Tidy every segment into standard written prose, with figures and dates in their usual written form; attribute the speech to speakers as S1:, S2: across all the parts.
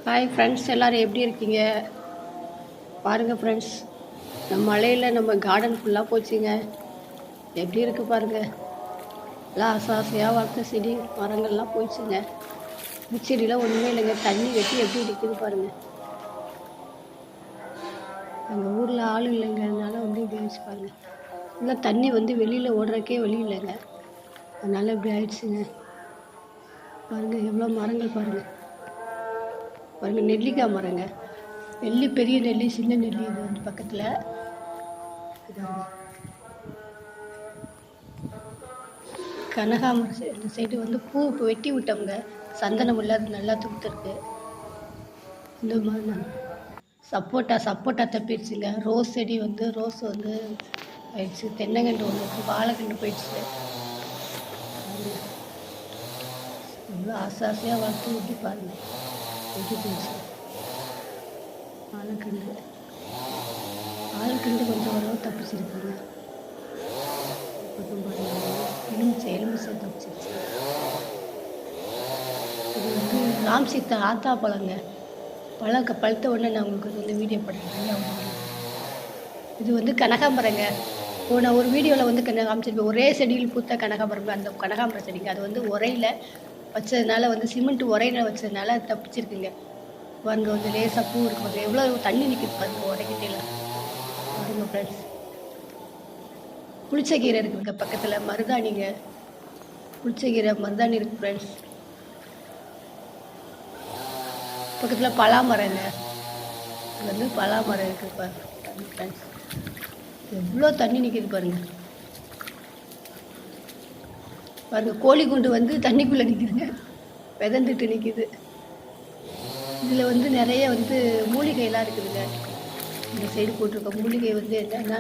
S1: Hi friends, எல்லோரும் எப்படி இருக்கீங்க? பாருங்கள் ஃப்ரெண்ட்ஸ், நம்ம மலையில் நம்ம கார்டன் ஃபுல்லாக போச்சுங்க. எப்படி இருக்குது பாருங்கள். எல்லாம் ஆசையாக வளர்த்த செடி மரங்கள்லாம் போயிடுச்சுங்க. பூச்செடிலாம் ஒன்றுமே இல்லைங்க. தண்ணி வெட்டி எப்படி நிற்குது பாருங்கள். எங்கள் ஊரில் ஆள் இல்லைங்கிறதுனால இப்படி ஆயிடுச்சு பாருங்கள். இல்லை, தண்ணி வெளியில் ஓடுறக்கே வழி இல்லைங்க. அதனால் இப்படி ஆயிடுச்சுங்க. பாருங்கள் எவ்வளோ மரங்கள் பாருங்கள். பாருங்கள், நெல்லிக்காய் மரங்க. நெல்லி, பெரிய நெல்லி, சின்ன நெல்லி. இது பக்கத்தில் கனகாமரம். இந்த சைடு பூ இப்போ வெட்டி விட்டோங்க. சந்தனம் இல்லாத நல்லா துளுத்துருக்கு. இந்த மாதிரி சப்போட்டா தப்பிடுச்சுங்க. ரோஸ் செடி ரோஸ் ஆயிடுச்சு. தென்னங்கன்று ஒன்று, வாழைக்கன்று போயிடுச்சு. எவ்வளோ ஆசையாக வளர்த்து ஊட்டி பாருங்கள். வெட்டி போயிடுச்சு. வாழைக்கன்று கொஞ்சம் ஓரளவு தப்பிச்சிருக்குங்க. பக்கம் எலுமிச்சை தப்பிச்சிருச்சு. இது ராம் சீத்தா ஆத்தா பழங்க. பழுத்த உடனே நான் உங்களுக்கு வீடியோ பண்ணுறேன். இது கனகாம்பரங்க. நான் ஒரு வீடியோவில் காமிச்சிருப்பேன். ஒரே செடியில் பூத்த கனகாம்பரம். அந்த கனகாம்பர செடிங்க. அது உரையில் வச்சதுனால சிமெண்ட் உரையில் வச்சதுனால அது தப்பிச்சிருக்குங்க. பாருங்க, லேசாக பூ இருக்கும். எவ்வளோ தண்ணி நிற்கிது பாருங்க உடைக்கிட்டே. பாருங்க ஃப்ரெண்ட்ஸ், புளிச்சக்கீரை இருக்குங்க பக்கத்தில். மருதாணிங்க, புளிச்சக்கீரை மருதாணி இருக்குது ஃப்ரெண்ட்ஸ். பக்கத்தில் பலாமரங்க. இது பலாமரம் இருக்குது பாருங்க ஃப்ரெண்ட்ஸ். எவ்வளோ தண்ணி நிற்கிது பாருங்க. பாருங்க, கோழி குண்டு தண்ணிக்குள்ளே நிற்கிதுங்க. விதந்துட்டு நிற்கிது. இதில் நிறைய மூலிகைலாம் இருக்குதுங்க. இந்த சைடு போட்டிருக்க மூலிகை என்னென்னா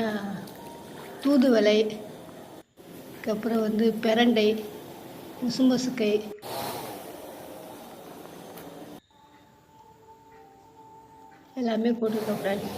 S1: தூதுவளை, அதுக்கப்புறம் பிரண்டை, முசுமுசுக்கை, எல்லாமே போட்டிருக்கோம் ஃப்ரெண்ட்ஸ்.